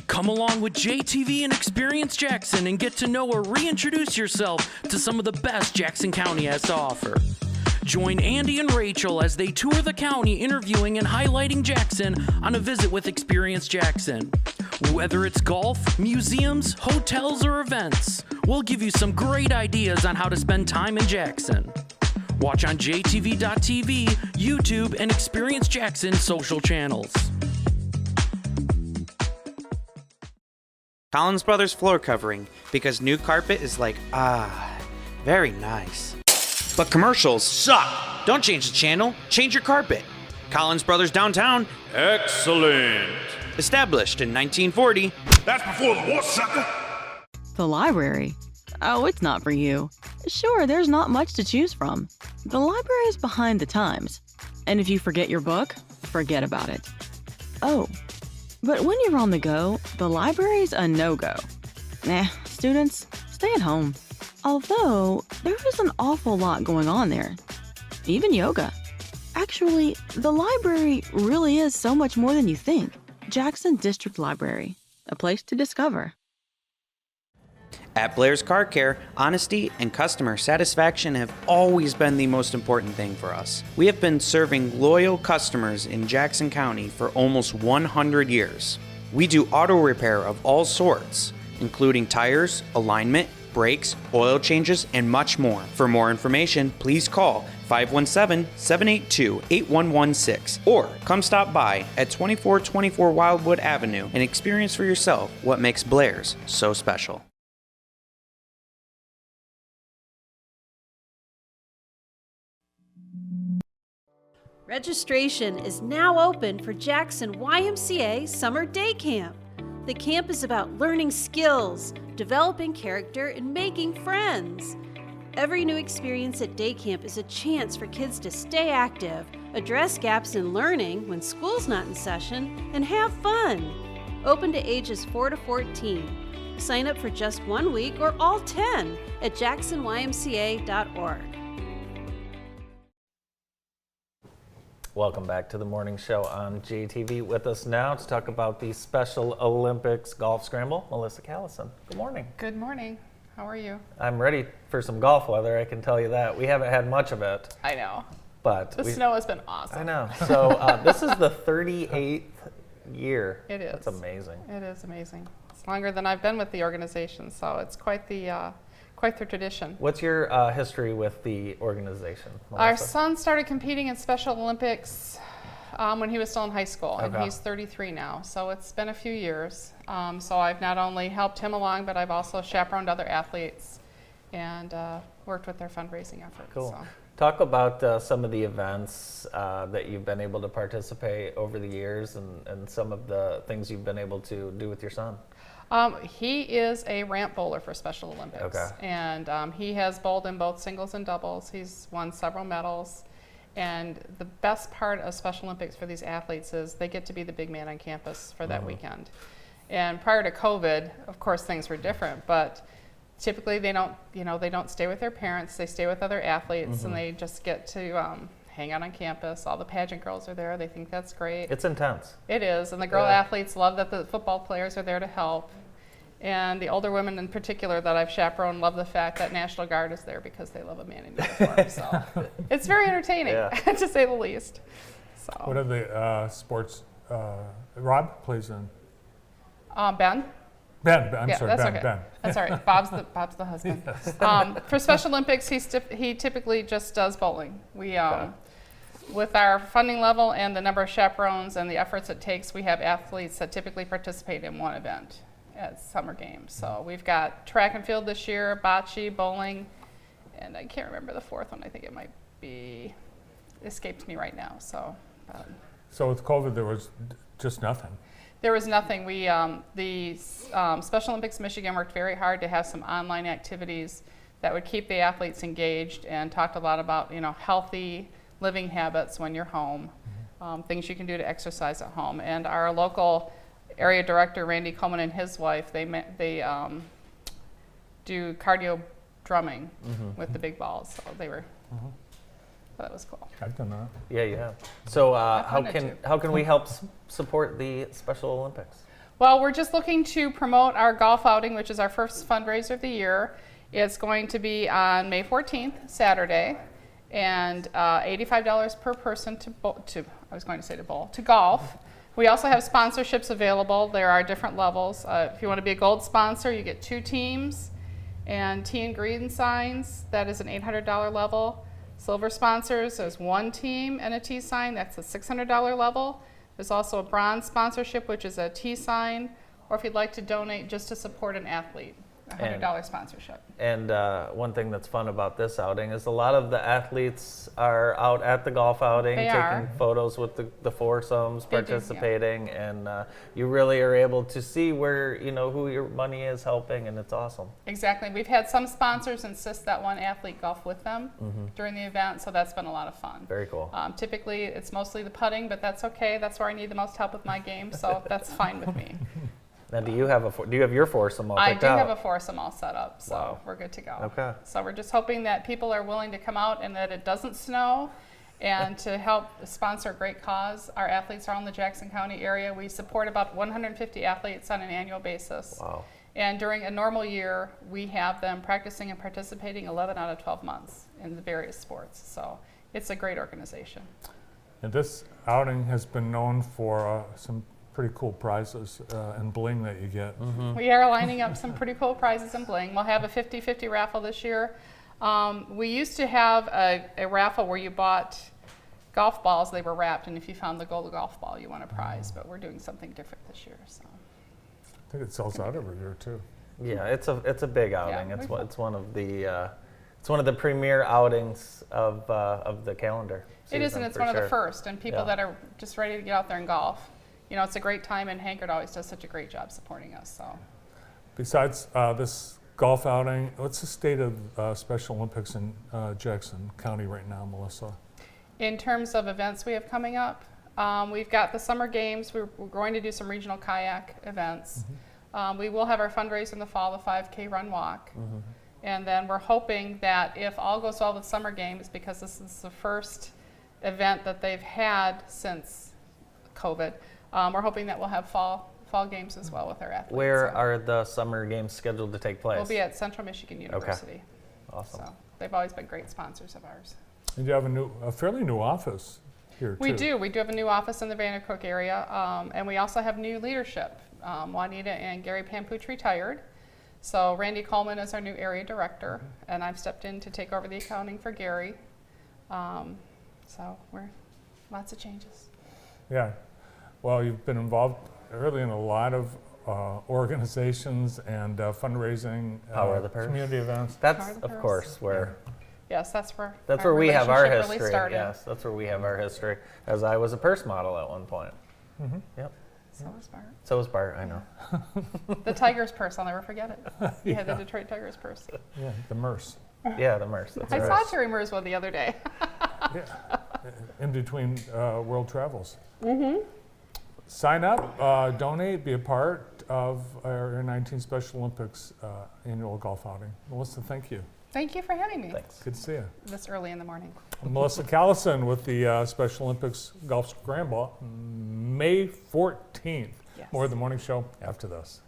Speaker 9: Come along with JTV and Experience Jackson and get to know or reintroduce yourself to some of the best Jackson County has to offer. Join Andy and Rachel as they tour the county interviewing and highlighting Jackson on a visit with Experience Jackson. Whether it's golf, museums, hotels, or events, we'll give you some great ideas on how to spend time in Jackson. Watch on JTV.tv, YouTube, and Experience Jackson social channels.
Speaker 17: Collins Brothers floor covering, because new carpet is like, very nice. But commercials suck. Don't change the channel, change your carpet. Collins Brothers Downtown, excellent. Established in 1940.
Speaker 18: That's before the war, sucker.
Speaker 19: The library? Oh, it's not for you. Sure, there's not much to choose from. The library is behind the times. And if you forget your book, forget about it. Oh, but when you're on the go, the library's a no-go. Students, stay at home. Although, there is an awful lot going on there. Even yoga. Actually, the library really is so much more than you think. Jackson District Library, a place to discover.
Speaker 17: At Blair's Car Care, honesty and customer satisfaction have always been the most important thing for us. We have been serving loyal customers in Jackson County for almost 100 years. We do auto repair of all sorts, including tires, alignment, brakes, oil changes, and much more. For more information, please call 517-782-8116 or come stop by at 2424 Wildwood Avenue and experience for yourself what makes Blair's so special.
Speaker 20: Registration is now open for Jackson YMCA Summer Day Camp. The camp is about learning skills, developing character, and making friends. Every new experience at day camp is a chance for kids to stay active, address gaps in learning when school's not in session, and have fun. Open to ages 4 to 14. Sign up for just 1 week or all 10 at jacksonymca.org.
Speaker 4: Welcome back to the morning show on JTV. With us now to talk about the Special Olympics Golf Scramble, Melissa Callison. Good morning.
Speaker 21: Good morning. How are you?
Speaker 4: I'm ready for some golf weather, I can tell you that. We haven't had much of it.
Speaker 21: I know.
Speaker 4: But
Speaker 21: the snow has been awesome.
Speaker 4: I know. So this is the 38th year.
Speaker 21: It is.
Speaker 4: That's amazing.
Speaker 21: It is amazing. It's longer than I've been with the organization, so it's quite the tradition.
Speaker 4: What's your history with the organization, Melissa?
Speaker 21: Our son started competing in Special Olympics when he was still in high school, and he's 33 now, so it's been a few years. So I've not only helped him along, but I've also chaperoned other athletes and worked with their fundraising efforts.
Speaker 4: Cool.
Speaker 21: So.
Speaker 4: Talk about some of the events that you've been able to participate over the years and some of the things you've been able to do with your son.
Speaker 21: He is a ramp bowler for Special Olympics.
Speaker 4: Okay.
Speaker 21: And he has bowled in both singles and doubles. He's won several medals. And the best part of Special Olympics for these athletes is they get to be the big man on campus for that weekend. And prior to COVID, of course, things were different, but typically they don't stay with their parents. They stay with other athletes, and they just get to hang out on campus. All the pageant girls are there. They think that's great.
Speaker 4: It's intense.
Speaker 21: It is, and the girl athletes love that the football players are there to help. And the older women in particular that I've chaperoned love the fact that National Guard is there because they love a man in uniform. So it's very entertaining, to say the least. So.
Speaker 3: What are the sports Rob plays in?
Speaker 21: Ben.
Speaker 3: Ben, I'm sorry,
Speaker 21: that's
Speaker 3: Ben.
Speaker 21: Okay.
Speaker 3: Ben.
Speaker 21: That's all right. Bob's the husband.
Speaker 3: Yes.
Speaker 21: For Special Olympics, he typically just does bowling. We with our funding level and the number of chaperones and the efforts it takes, we have athletes that typically participate in one event at summer games. So we've got track and field this year, bocce, bowling, and I can't remember the fourth one. I think it might be escaped me right now. So.
Speaker 3: So with COVID, there was just nothing.
Speaker 21: There was nothing. We, the Special Olympics Michigan worked very hard to have some online activities that would keep the athletes engaged, and talked a lot about healthy living habits when you're home, things you can do to exercise at home. And our local area director, Randy Coleman, and his wife, they do cardio drumming with the big balls. So they were. So that was cool.
Speaker 3: I've done that.
Speaker 4: Yeah, you have. So how
Speaker 21: it
Speaker 4: can we help support the Special Olympics?
Speaker 21: Well, we're just looking to promote our golf outing, which is our first fundraiser of the year. It's going to be on May 14th, Saturday, and $85 per person to golf. We also have sponsorships available. There are different levels. If you want to be a gold sponsor, you get 2 teams and tee and green signs. That is an $800 level. Silver sponsors, there's 1 team and a tee sign. That's a $600 level. There's also a bronze sponsorship, which is a tee sign, or if you'd like to donate just to support an athlete, a $100 sponsorship.
Speaker 4: And one thing that's fun about this outing is a lot of the athletes are out at the golf outing, taking photos with the foursomes, participating, and you really are able to see where, who your money is helping, and it's awesome.
Speaker 21: Exactly. We've had some sponsors insist that one athlete golf with them during the event, so that's been a lot of fun.
Speaker 4: Very cool.
Speaker 21: Typically, it's mostly the putting, but that's okay. That's where I need the most help with my game, so that's fine with me.
Speaker 4: Now, do you have your foursome all picked out?
Speaker 21: I do have a foursome all set up, so we're good to go.
Speaker 4: Okay.
Speaker 21: So we're just hoping that people are willing to come out and that it doesn't snow, and to help sponsor a great cause. Our athletes are in the Jackson County area. We support about 150 athletes on an annual basis.
Speaker 4: Wow.
Speaker 21: And during a normal year, we have them practicing and participating 11 out of 12 months in the various sports. So it's a great organization.
Speaker 3: And this outing has been known for some pretty cool prizes and bling that you get.
Speaker 21: We are lining up some pretty cool prizes and bling. We'll have a 50-50 raffle this year. We used to have a raffle where you bought golf balls. They were wrapped, and if you found the gold golf ball, you won a prize. But we're doing something different this year. So
Speaker 3: I think it sells out every year too.
Speaker 4: Yeah, it's a big outing.
Speaker 21: Yeah,
Speaker 4: it's one of the premier outings of the calendar.
Speaker 21: It is, and it's one of the first. And people that are just ready to get out there and golf. It's a great time, and Hankard always does such a great job supporting us. So,
Speaker 3: besides this golf outing, what's the state of Special Olympics in Jackson County right now, Melissa?
Speaker 21: In terms of events we have coming up, we've got the summer games. We're going to do some regional kayak events. We will have our fundraiser in the fall, the 5K Run Walk. And then we're hoping that if all goes well with summer games, because this is the first event that they've had since COVID, we're hoping that we'll have fall games as well with our athletes.
Speaker 4: Where are the summer games scheduled to take place?
Speaker 21: We'll be at Central Michigan University.
Speaker 4: Okay. Awesome.
Speaker 21: So they've always been great sponsors of ours.
Speaker 3: And you have a fairly new office here too.
Speaker 21: We do. We do have a new office in the Vandercook area, and we also have new leadership. Juanita and Gary Pampuch retired. So Randy Coleman is our new area director, and I've stepped in to take over the accounting for Gary. So we're lots of changes.
Speaker 3: Yeah. Well, you've been involved really in a lot of organizations and fundraising, community events.
Speaker 4: That's of course where.
Speaker 21: Yes, that's where.
Speaker 4: That's where we have our history.
Speaker 21: Really started.
Speaker 4: Yes, that's where we have our history. As I was a purse model at one point.
Speaker 3: Yep.
Speaker 21: So was Bart.
Speaker 4: So was Bart, I know.
Speaker 21: The Tiger's purse, I'll never forget it. He had the Detroit Tiger's purse.
Speaker 3: Yeah, the Merce.
Speaker 4: Yeah, the Merce. That's
Speaker 21: I
Speaker 4: right.
Speaker 21: saw Terry Merce one the other day.
Speaker 3: Yeah, in between world travels.
Speaker 21: Mm-hmm.
Speaker 3: Sign up, donate, be a part of our 19 Special Olympics annual golf outing. Melissa, thank you.
Speaker 21: Thank you for having me.
Speaker 4: Thanks.
Speaker 3: Good to see you.
Speaker 21: This early in the morning.
Speaker 3: Melissa Callison with the Special Olympics Golf Scramble, May 14th.
Speaker 21: Yes.
Speaker 3: More of the morning show after this.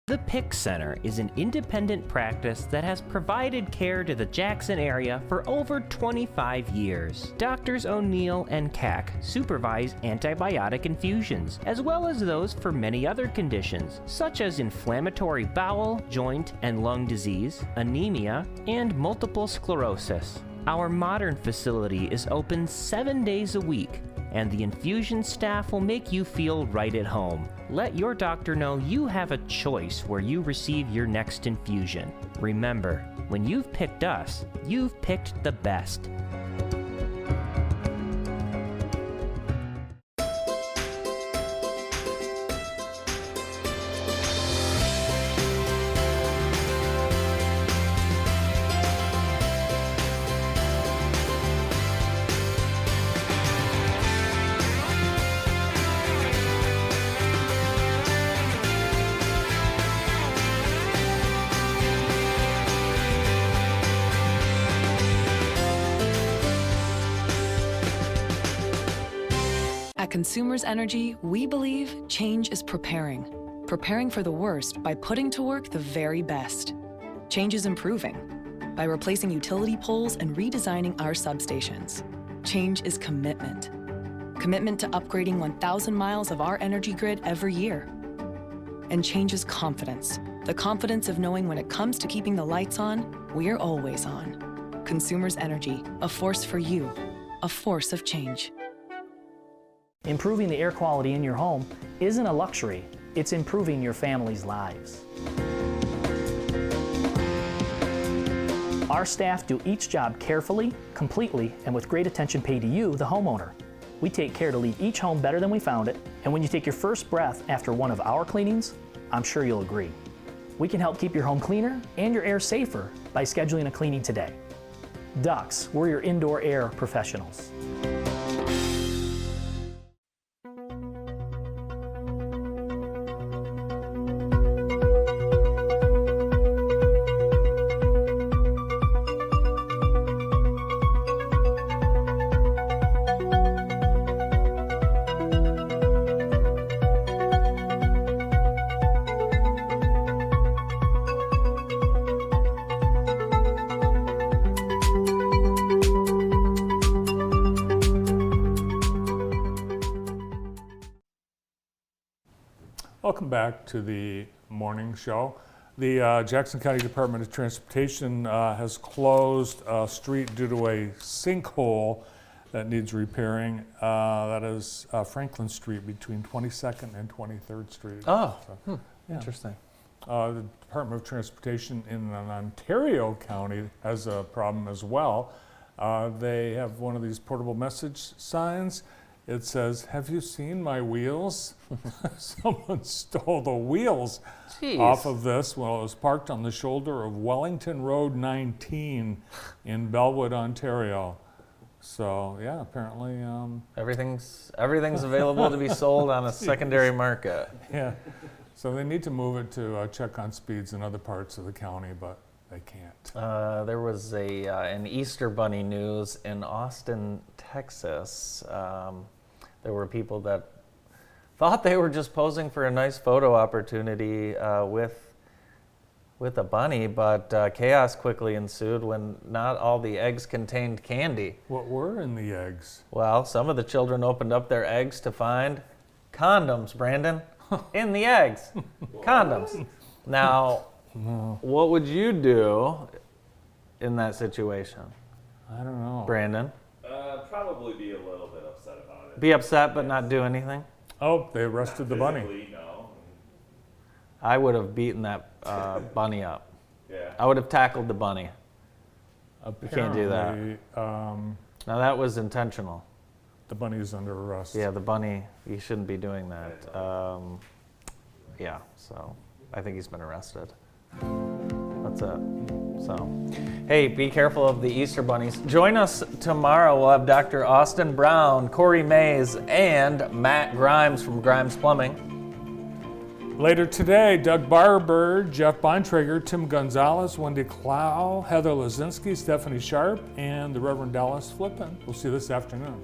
Speaker 11: The Pick Center is an independent practice that has provided care to the Jackson area for over 25 years. Doctors O'Neill and Cack supervise antibiotic infusions, as well as those for many other conditions, such as inflammatory bowel, joint, and lung disease, anemia, and multiple sclerosis. Our modern facility is open 7 days a week, and the infusion staff will make you feel right at home. Let your doctor know you have a choice where you receive your next infusion. Remember, when you've picked us, you've picked the best.
Speaker 1: At Consumers Energy, we believe change is preparing for the worst by putting to work the very best. Change is improving by replacing utility poles and redesigning our substations. Change is commitment to upgrading 1,000 miles of our energy grid every year. And change is confidence, the confidence of knowing when it comes to keeping the lights on, we're always on. Consumers Energy, a force for you, a force of change.
Speaker 22: Improving the air quality in your home isn't a luxury, it's improving your family's lives. Our staff do each job carefully, completely, and with great attention paid to you, the homeowner. We take care to leave each home better than we found it, and when you take your first breath after one of our cleanings, I'm sure you'll agree. We can help keep your home cleaner and your air safer by scheduling a cleaning today. Dux, we're your indoor air professionals.
Speaker 3: Welcome back to the morning show. The Jackson County Department of Transportation has closed a street due to a sinkhole that needs repairing. That is Franklin Street between 22nd and 23rd Street.
Speaker 4: Oh,
Speaker 3: So, yeah.
Speaker 4: Interesting.
Speaker 3: The Department of Transportation in Ontario County has a problem as well. They have one of these portable message signs. It says, "Have you seen my wheels?" Someone stole the wheels off of this while it was parked on the shoulder of Wellington Road 19 in Bellwood, Ontario. So yeah, apparently
Speaker 4: everything's available to be sold on a secondary market.
Speaker 3: Yeah, so they need to move it to check on speeds in other parts of the county, but they can't.
Speaker 4: There was an Easter Bunny news in Austin, Texas. There were people that thought they were just posing for a nice photo opportunity with a bunny, but chaos quickly ensued when not all the eggs contained candy.
Speaker 3: What were in the eggs?
Speaker 4: Well, some of the children opened up their eggs to find condoms, Brandon, in the eggs. Condoms. Now, what would you do in that situation?
Speaker 3: I don't know.
Speaker 4: Brandon?
Speaker 23: Probably be a little bit upset about it.
Speaker 4: Be upset but not do anything?
Speaker 3: Oh, they arrested the bunny.
Speaker 23: No.
Speaker 4: I would have beaten that bunny up.
Speaker 23: Yeah.
Speaker 4: I would have tackled the bunny. You can't do that.
Speaker 3: Apparently,
Speaker 4: Now that was intentional.
Speaker 3: The bunny is under arrest.
Speaker 4: Yeah, the bunny, you shouldn't be doing that. Yeah, so I think he's been arrested. That's it. So, hey, be careful of the Easter bunnies. Join us tomorrow. We'll have Dr. Austin Brown, Corey Mays, and Matt Grimes from Grimes Plumbing.
Speaker 3: Later today, Doug Barber, Jeff Bontrager, Tim Gonzalez, Wendy Clow, Heather Lazinski, Stephanie Sharp, and the Reverend Dallas Flippin. We'll see you this afternoon.